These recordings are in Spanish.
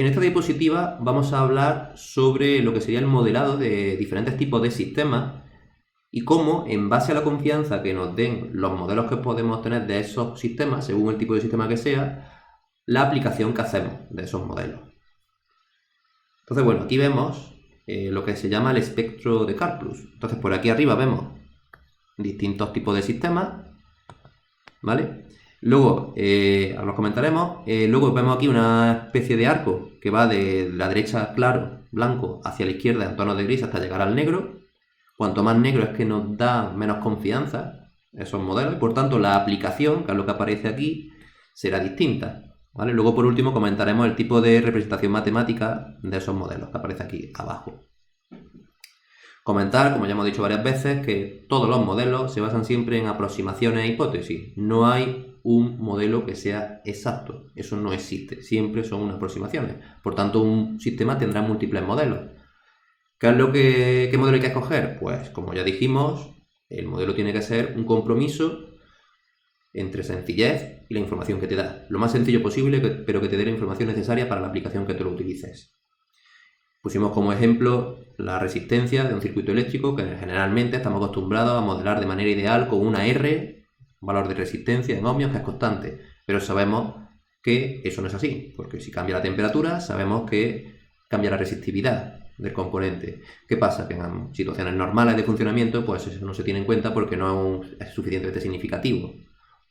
En esta diapositiva vamos a hablar sobre lo que sería el modelado de diferentes tipos de sistemas y cómo, en base a la confianza que nos den los modelos que podemos tener de esos sistemas, según el tipo de sistema que sea, la aplicación que hacemos de esos modelos. Entonces, bueno, aquí vemos lo que se llama el espectro de Karplus. Entonces, por aquí arriba vemos distintos tipos de sistemas, ¿vale? Luego, ahora los comentaremos. Luego vemos aquí una especie de arco que va de la derecha claro, blanco, hacia la izquierda en tonos de gris hasta llegar al negro. Cuanto más negro es que nos da menos confianza esos modelos y por tanto la aplicación, que es lo que aparece aquí, será distinta, ¿vale? Luego por último comentaremos el tipo de representación matemática de esos modelos que aparece aquí abajo. Comentar, como ya hemos dicho varias veces, que todos los modelos se basan siempre en aproximaciones e hipótesis. No hay un modelo que sea exacto, eso no existe, siempre son unas aproximaciones. Por tanto, un sistema tendrá múltiples modelos. ¿Qué modelo hay que escoger? Pues, como ya dijimos, el modelo tiene que ser un compromiso entre sencillez y la información que te da. Lo más sencillo posible, pero que te dé la información necesaria para la aplicación que tú lo utilices. Pusimos como ejemplo la resistencia de un circuito eléctrico, que generalmente estamos acostumbrados a modelar de manera ideal con una R, un valor de resistencia en ohmios que es constante. Pero sabemos que eso no es así, porque si cambia la temperatura, sabemos que cambia la resistividad del componente. ¿Qué pasa? Que en situaciones normales de funcionamiento, pues eso no se tiene en cuenta porque no es suficientemente significativo,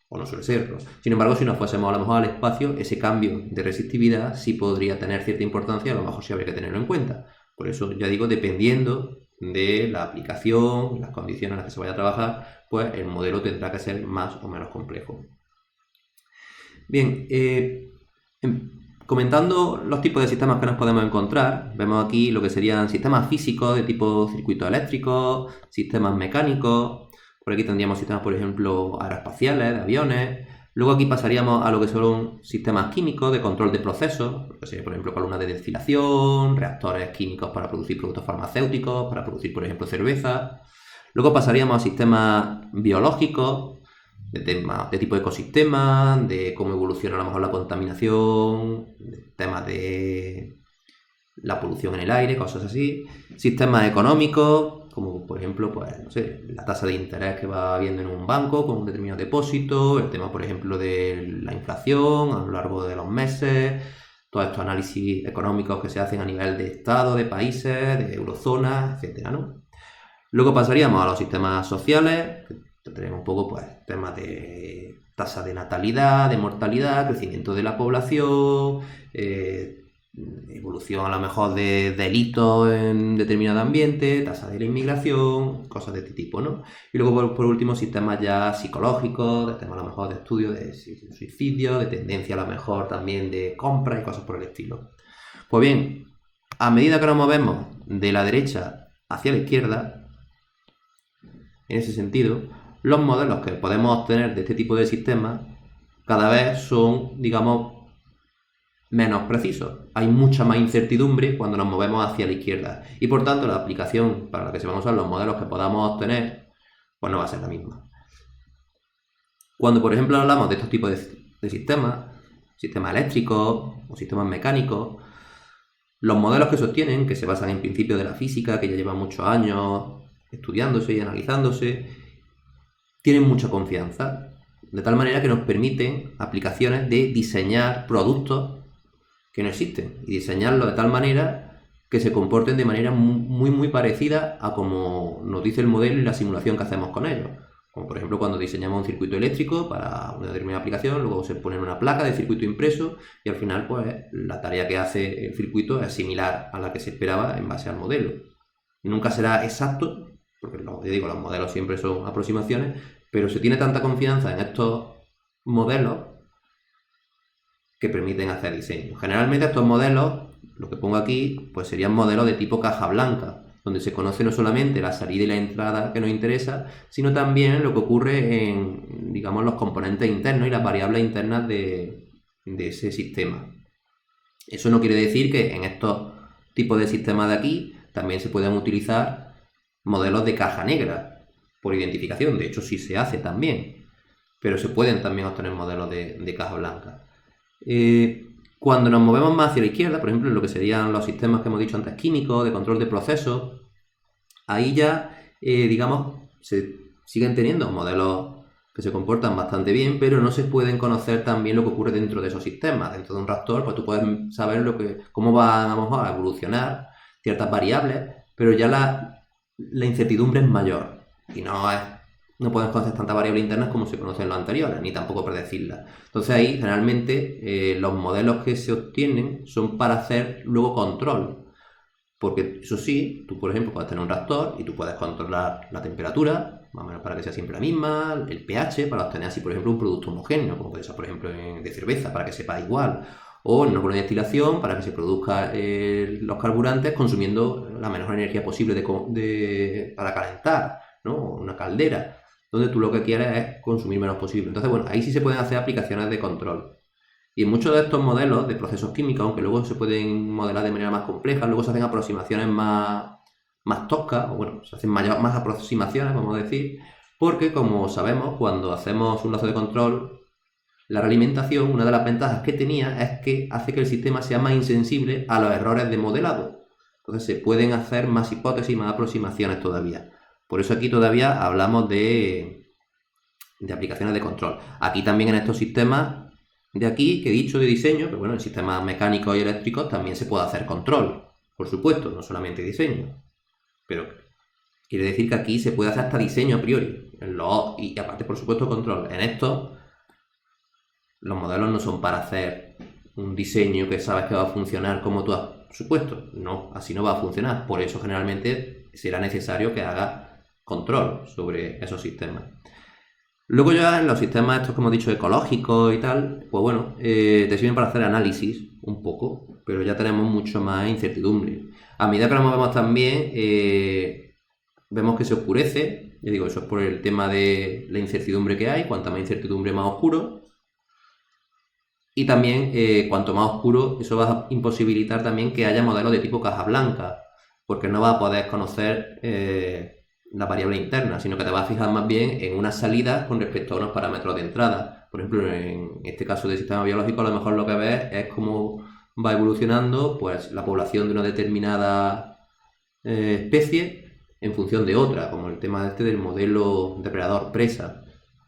o no suele serlo. Sin embargo, si nos fuésemos a lo mejor al espacio, ese cambio de resistividad sí podría tener cierta importancia, a lo mejor sí habría que tenerlo en cuenta. Por eso, ya digo, dependiendo de la aplicación, las condiciones en las que se vaya a trabajar, pues el modelo tendrá que ser más o menos complejo. Bien, comentando los tipos de sistemas que nos podemos encontrar, vemos aquí lo que serían sistemas físicos de tipo circuitos eléctricos, sistemas mecánicos. Por aquí tendríamos sistemas, por ejemplo, aeroespaciales, de aviones. Luego aquí pasaríamos a lo que son sistemas químicos de control de procesos, que sería, por ejemplo, columnas de destilación, reactores químicos para producir productos farmacéuticos, para producir, por ejemplo, cerveza. Luego pasaríamos a sistemas biológicos, de tipo ecosistema, de cómo evoluciona a lo mejor la contaminación, temas de la polución en el aire, cosas así. Sistemas económicos, como por ejemplo, pues, no sé, la tasa de interés que va habiendo en un banco con un determinado depósito, el tema, por ejemplo, de la inflación a lo largo de los meses, todos estos análisis económicos que se hacen a nivel de estado, de países, de eurozonas, etcétera, ¿no? Luego pasaríamos a los sistemas sociales, que tenemos un poco, pues, temas de tasa de natalidad, de mortalidad, crecimiento de la población, evolución a lo mejor de delitos en determinado ambiente, tasa de la inmigración, cosas de este tipo, ¿no? Y luego, por último, sistemas ya psicológicos, de temas a lo mejor de estudio de suicidio, de tendencia a lo mejor también de compra y cosas por el estilo. Pues bien, a medida que nos movemos de la derecha hacia la izquierda, en ese sentido, los modelos que podemos obtener de este tipo de sistemas cada vez son, digamos, menos precisos. Hay mucha más incertidumbre cuando nos movemos hacia la izquierda y por tanto la aplicación para la que se van a usar los modelos que podamos obtener pues no va a ser la misma. Cuando por ejemplo hablamos de estos tipos de sistemas eléctricos o sistemas mecánicos, los modelos que sostienen, que se basan en principios de la física, que ya llevan muchos años estudiándose y analizándose, tienen mucha confianza, de tal manera que nos permiten aplicaciones de diseñar productos que no existen y diseñarlos de tal manera que se comporten de manera muy parecida a como nos dice el modelo y la simulación que hacemos con ellos. Como por ejemplo cuando diseñamos un circuito eléctrico para una determinada aplicación, luego se pone una placa de circuito impreso y al final pues la tarea que hace el circuito es similar a la que se esperaba en base al modelo. Nunca será exacto, porque como te digo, los modelos siempre son aproximaciones, pero se tiene tanta confianza en estos modelos que permiten hacer diseño. Generalmente estos modelos, lo que pongo aquí, pues serían modelos de tipo caja blanca, donde se conoce no solamente la salida y la entrada que nos interesa, sino también lo que ocurre en, digamos, los componentes internos y las variables internas de ese sistema. Eso no quiere decir que en estos tipos de sistemas de aquí también se puedan utilizar modelos de caja negra por identificación. De hecho, sí se hace también, pero se pueden también obtener modelos de caja blanca. Cuando nos movemos más hacia la izquierda, por ejemplo, en lo que serían los sistemas que hemos dicho antes químicos, de control de procesos, ahí ya, digamos, se siguen teniendo modelos que se comportan bastante bien, pero no se pueden conocer tan bien lo que ocurre dentro de esos sistemas. Dentro de un reactor, pues tú puedes saber cómo van a evolucionar ciertas variables, pero ya la incertidumbre es mayor y no puedes conocer tantas variables internas como se conocen en los anteriores, ni tampoco predecirlas. Entonces ahí generalmente los modelos que se obtienen son para hacer luego control. Porque eso sí, tú por ejemplo puedes tener un reactor y tú puedes controlar la temperatura, más o menos para que sea siempre la misma, el pH, para obtener así por ejemplo un producto homogéneo, como puede ser por ejemplo de cerveza, para que sepa igual, o en una colonia de destilación para que se produzcan los carburantes consumiendo la menor energía posible para calentar, ¿no? Una caldera, donde tú lo que quieres es consumir menos posible. Entonces, bueno, ahí sí se pueden hacer aplicaciones de control. Y en muchos de estos modelos de procesos químicos, aunque luego se pueden modelar de manera más compleja, luego se hacen aproximaciones más toscas, o bueno, se hacen más aproximaciones, vamos a decir, porque como sabemos, cuando hacemos un lazo de control, la realimentación, una de las ventajas que tenía es que hace que el sistema sea más insensible a los errores de modelado. Entonces se pueden hacer más hipótesis, más aproximaciones todavía. Por eso aquí todavía hablamos de aplicaciones de control. Aquí también en estos sistemas de aquí, que he dicho de diseño, pero bueno, en sistemas mecánicos y eléctricos también se puede hacer control, por supuesto, no solamente diseño. Pero quiere decir que aquí se puede hacer hasta diseño a priori, y aparte, por supuesto, control. En esto, los modelos no son para hacer un diseño que sabes que va a funcionar como tú has supuesto. No, así no va a funcionar. Por eso generalmente será necesario que hagas control sobre esos sistemas. Luego ya en los sistemas estos que hemos dicho ecológicos y tal, pues bueno, te sirven para hacer análisis un poco, pero ya tenemos mucho más incertidumbre. A medida que nos movemos también, vemos que se oscurece, ya digo, eso es por el tema de la incertidumbre que hay, cuanta más incertidumbre más oscuro. Y también, cuanto más oscuro, eso va a imposibilitar también que haya modelos de tipo caja blanca, porque no vas a poder conocer la variable interna, sino que te vas a fijar más bien en una salida con respecto a unos parámetros de entrada. Por ejemplo, en este caso del sistema biológico, a lo mejor lo que ves es cómo va evolucionando pues, la población de una determinada especie en función de otra, como el tema este del modelo depredador-presa,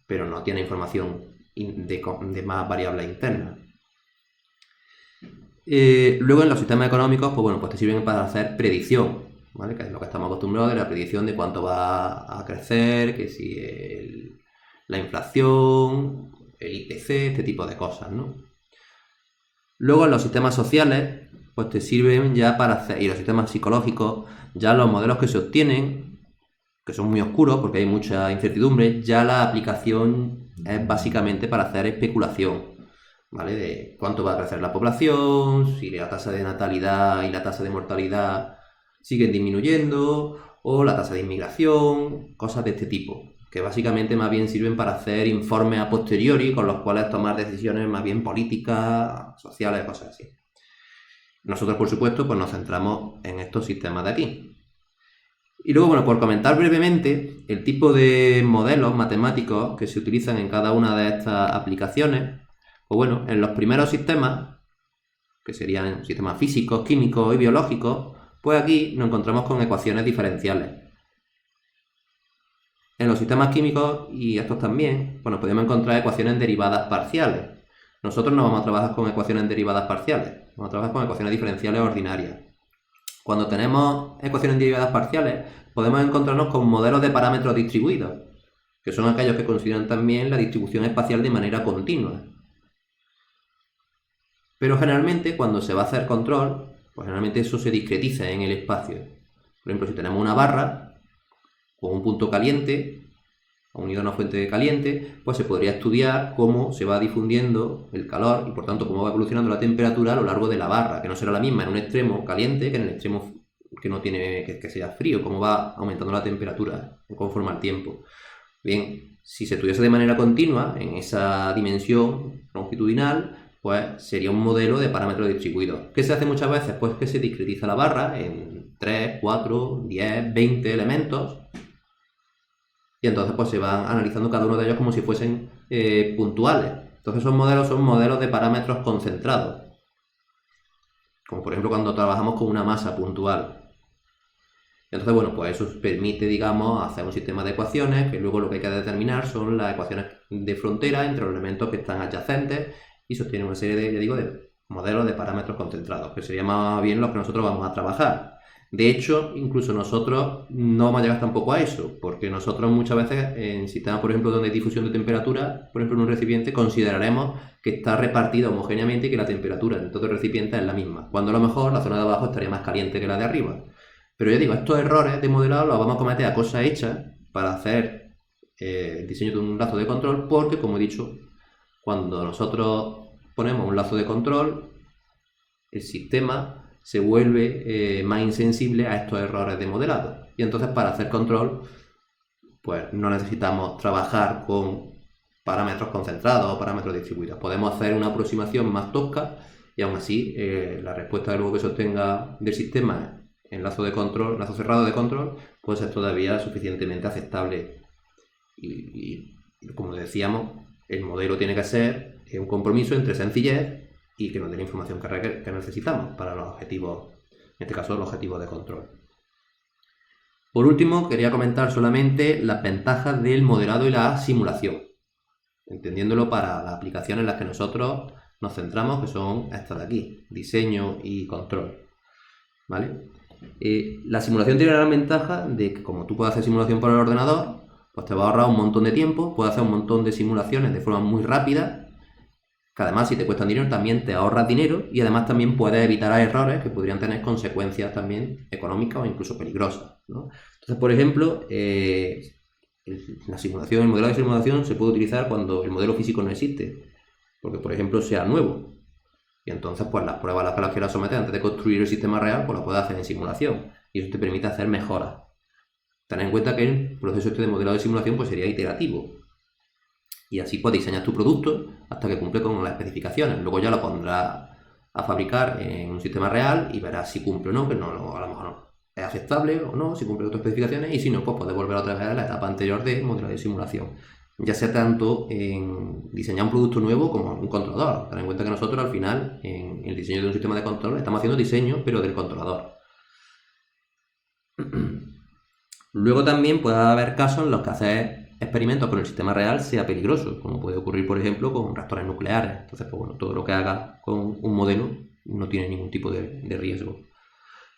pero no tiene información de más variables internas. Luego en los sistemas económicos, pues bueno, pues te sirven para hacer predicción, ¿vale? Que es lo que estamos acostumbrados de la predicción de cuánto va a crecer, que si la inflación, el IPC, este tipo de cosas, ¿no? Luego en los sistemas sociales, pues te sirven ya para hacer, y los sistemas psicológicos, ya los modelos que se obtienen, que son muy oscuros porque hay mucha incertidumbre, ya la aplicación es básicamente para hacer especulación, ¿vale? De cuánto va a crecer la población, si la tasa de natalidad y la tasa de mortalidad siguen disminuyendo, o la tasa de inmigración, cosas de este tipo, que básicamente más bien sirven para hacer informes a posteriori con los cuales tomar decisiones más bien políticas, sociales, cosas así. Nosotros, por supuesto, pues nos centramos en estos sistemas de aquí. Y luego, bueno, por comentar brevemente el tipo de modelos matemáticos que se utilizan en cada una de estas aplicaciones, pues bueno, en los primeros sistemas, que serían sistemas físicos, químicos y biológicos, pues aquí nos encontramos con ecuaciones diferenciales. En los sistemas químicos, y estos también, bueno, podemos encontrar ecuaciones derivadas parciales. Nosotros no vamos a trabajar con ecuaciones derivadas parciales, vamos a trabajar con ecuaciones diferenciales ordinarias. Cuando tenemos ecuaciones derivadas parciales, podemos encontrarnos con modelos de parámetros distribuidos, que son aquellos que consideran también la distribución espacial de manera continua. Pero generalmente, cuando se va a hacer control, pues generalmente eso se discretiza en el espacio. Por ejemplo, si tenemos una barra con un punto caliente, unido a una fuente caliente, pues se podría estudiar cómo se va difundiendo el calor y por tanto cómo va evolucionando la temperatura a lo largo de la barra, que no será la misma en un extremo caliente que en el extremo que no tiene que sea frío, cómo va aumentando la temperatura conforme al tiempo. Bien, si se estudiase de manera continua en esa dimensión longitudinal, pues sería un modelo de parámetros distribuidos. ¿Qué se hace muchas veces? Pues que se discretiza la barra en 3, 4, 10, 20 elementos y entonces pues se van analizando cada uno de ellos como si fuesen puntuales. Entonces esos modelos son modelos de parámetros concentrados. como por ejemplo cuando trabajamos con una masa puntual. Entonces, bueno, pues eso permite, digamos, hacer un sistema de ecuaciones que luego lo que hay que determinar son las ecuaciones de frontera entre los elementos que están adyacentes y sostienen una serie de, ya digo, de modelos de parámetros concentrados, que sería más bien los que nosotros vamos a trabajar. De hecho, incluso nosotros no vamos a llegar tampoco a eso, porque nosotros muchas veces en sistemas, por ejemplo, donde hay difusión de temperatura, por ejemplo, en un recipiente, consideraremos que está repartida homogéneamente y que la temperatura en todo el recipiente es la misma, cuando a lo mejor la zona de abajo estaría más caliente que la de arriba. Pero ya digo, estos errores de modelado los vamos a cometer a cosa hecha para hacer el diseño de un lazo de control, porque, como he dicho, cuando nosotros ponemos un lazo de control, el sistema se vuelve más insensible a estos errores de modelado. Y entonces, para hacer control, pues no necesitamos trabajar con parámetros concentrados o parámetros distribuidos. Podemos hacer una aproximación más tosca y aún así la respuesta de luego que se obtenga del sistema en lazo de control, lazo cerrado de control, puede ser todavía suficientemente aceptable. Y como decíamos, el modelo tiene que ser un compromiso entre sencillez y que nos dé la información que necesitamos para los objetivos, en este caso los objetivos de control. Por último, quería comentar solamente las ventajas del modelado y la simulación, entendiéndolo para las aplicaciones en las que nosotros nos centramos, que son estas de aquí, diseño y control. ¿Vale? La simulación tiene la gran ventaja de que, como tú puedes hacer simulación por el ordenador, pues te va a ahorrar un montón de tiempo, puedes hacer un montón de simulaciones de forma muy rápida, que además, si te cuestan dinero, también te ahorras dinero y además también puedes evitar errores que podrían tener consecuencias también económicas o incluso peligrosas, ¿no? Entonces, por ejemplo, la simulación, el modelo de simulación se puede utilizar cuando el modelo físico no existe, porque, por ejemplo, sea nuevo. Y entonces, pues las pruebas a las que las quieras someter antes de construir el sistema real, pues las puedes hacer en simulación. Y eso te permite hacer mejoras. Ten en cuenta que el proceso este de modelado de simulación pues sería iterativo. Y así pues diseñas tu producto hasta que cumple con las especificaciones. Luego ya lo pondrás a fabricar en un sistema real y verás si cumple o no, que no, a lo mejor no es aceptable o no, si cumple otras especificaciones, y si no, pues puedes volver otra vez a la etapa anterior de modelado de simulación. Ya sea tanto en diseñar un producto nuevo como un controlador. Ten en cuenta que nosotros al final, en el diseño de un sistema de control, estamos haciendo diseño, pero del controlador. Luego también puede haber casos en los que hacer experimentos con el sistema real sea peligroso, como puede ocurrir, por ejemplo, con reactores nucleares. Entonces, pues bueno, todo lo que haga con un modelo no tiene ningún tipo de riesgo.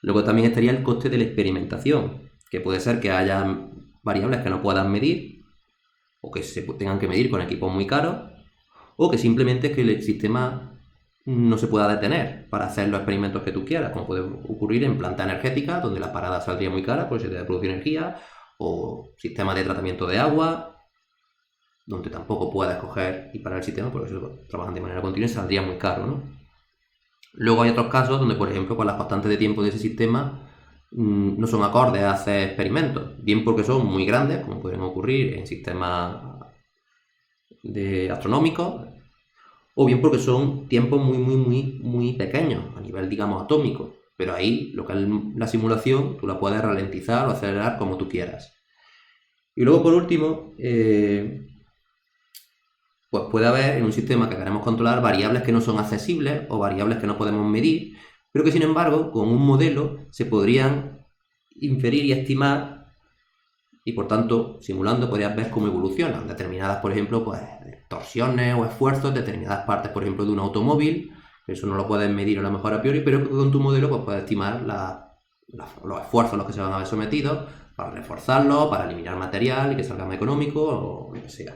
Luego también estaría el coste de la experimentación, que puede ser que haya variables que no puedan medir, o que se tengan que medir con equipos muy caros, o que simplemente que el sistema no se pueda detener para hacer los experimentos que tú quieras, como puede ocurrir en plantas energéticas, donde la parada saldría muy cara porque se te produce energía, o sistemas de tratamiento de agua, donde tampoco puedas coger y parar el sistema, porque eso trabajan de manera continua y saldría muy caro, ¿no? Luego hay otros casos donde, por ejemplo, pues las constantes de tiempo de ese sistema no son acordes a hacer experimentos, bien porque son muy grandes, como pueden ocurrir en sistemas astronómicos, o bien porque son tiempos muy pequeños, a nivel, digamos, atómico. Pero ahí, lo que es la simulación, tú la puedes ralentizar o acelerar como tú quieras. Y luego, por último, pues puede haber en un sistema que queremos controlar variables que no son accesibles o variables que no podemos medir, pero que, sin embargo, con un modelo se podrían inferir y estimar, y por tanto, simulando, podrías ver cómo evolucionan determinadas, por ejemplo, pues torsiones o esfuerzos, determinadas partes, por ejemplo, de un automóvil. Eso no lo puedes medir a lo mejor a priori, pero que con tu modelo pues puedes estimar los esfuerzos a los que se van a ver sometidos para reforzarlo, para eliminar material y que salga más económico o lo que sea.